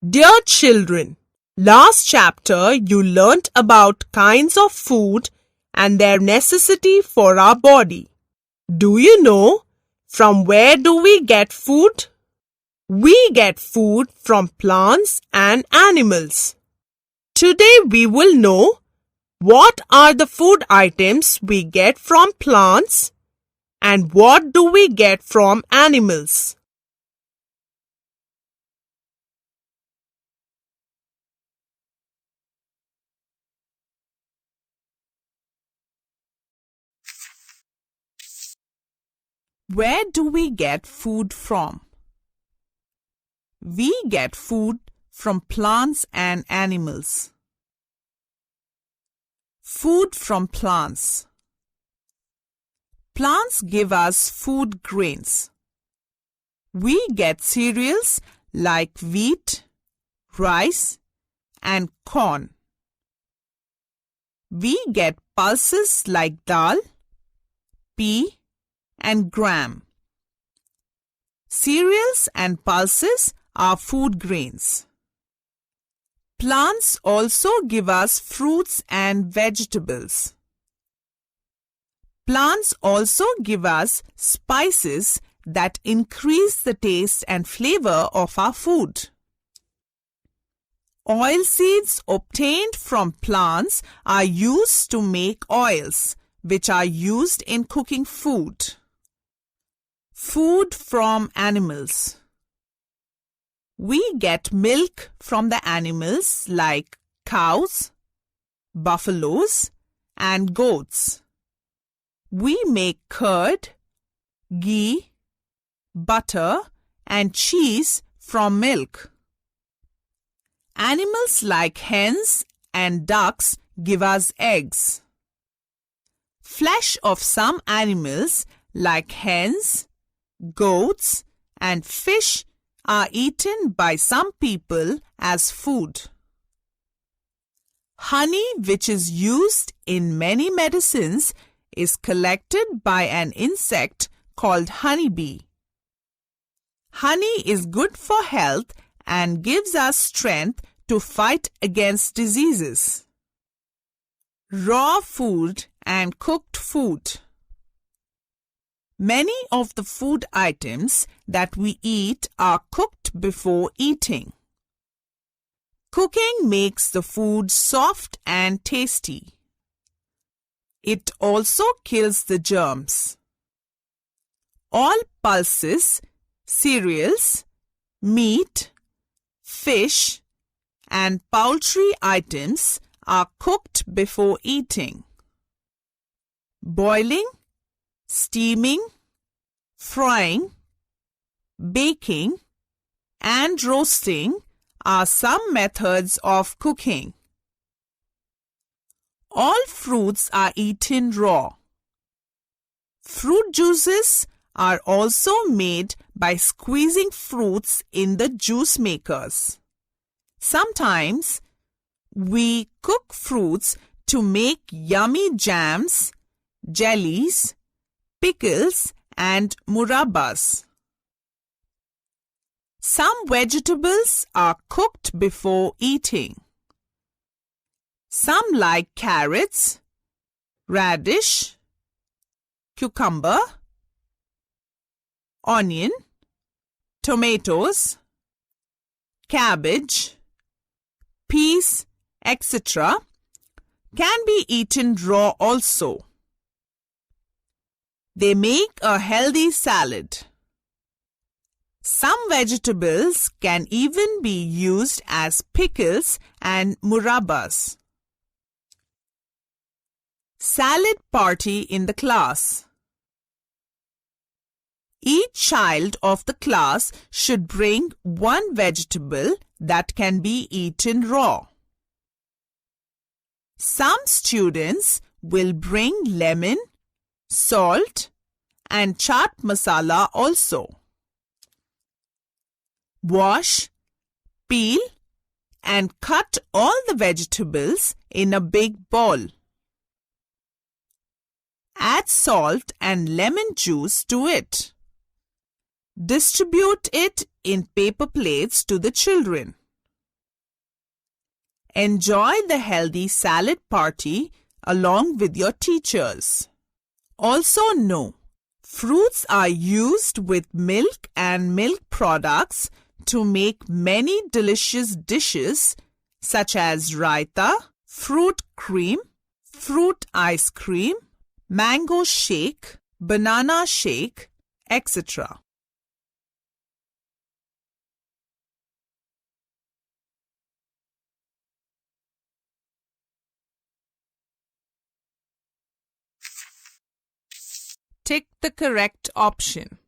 Dear children, last chapter you learnt about kinds of food and their necessity for our body. Do you know from where do we get food? We get food from plants and animals. Today we will know what are the food items we get from plants and what do we get from animals. Where do we get food from? We get food from plants and animals. Food from plants. Plants give us food grains. We get cereals like wheat, rice, and corn. We get pulses like dal, pea, and gram. Cereals and pulses are food grains. Plants also give us fruits and vegetables. Plants also give us spices that increase the taste and flavor of our food. Oil seeds obtained from plants are used to make oils, which are used in cooking food. Food from animals. We get milk from the animals like cows, buffaloes, and goats. We make curd, ghee, butter, and cheese from milk. Animals like hens and ducks give us eggs. Flesh of some animals like hens, goats, and fish are eaten by some people as food. Honey, which is used in many medicines, is collected by an insect called honeybee. Honey is good for health and gives us strength to fight against diseases. Raw food and cooked food. Many of the food items that we eat are cooked before eating. Cooking makes the food soft and tasty. It also kills the germs. All pulses, cereals, meat, fish, and poultry items are cooked before eating. Boiling, steaming, frying, baking, and roasting are some methods of cooking. All fruits are eaten raw. Fruit juices are also made by squeezing fruits in the juice makers. Sometimes we cook fruits to make yummy jams, jellies, pickles, and murabbas. Some vegetables are cooked before eating. Some like carrots, radish, cucumber, onion, tomatoes, cabbage, peas, etc. can be eaten raw also. They make a healthy salad. Some vegetables can even be used as pickles and murabbas. Salad party in the class. Each child of the class should bring one vegetable that can be eaten raw. Some students will bring lemon, salt, and chaat masala also. Wash, peel, and cut all the vegetables in a big bowl. Add salt and lemon juice to it. Distribute it in paper plates to the children. Enjoy the healthy salad party along with your teachers. Also know, fruits are used with milk and milk products to make many delicious dishes such as raita, fruit cream, fruit ice cream, mango shake, banana shake, etc. Tick the correct option.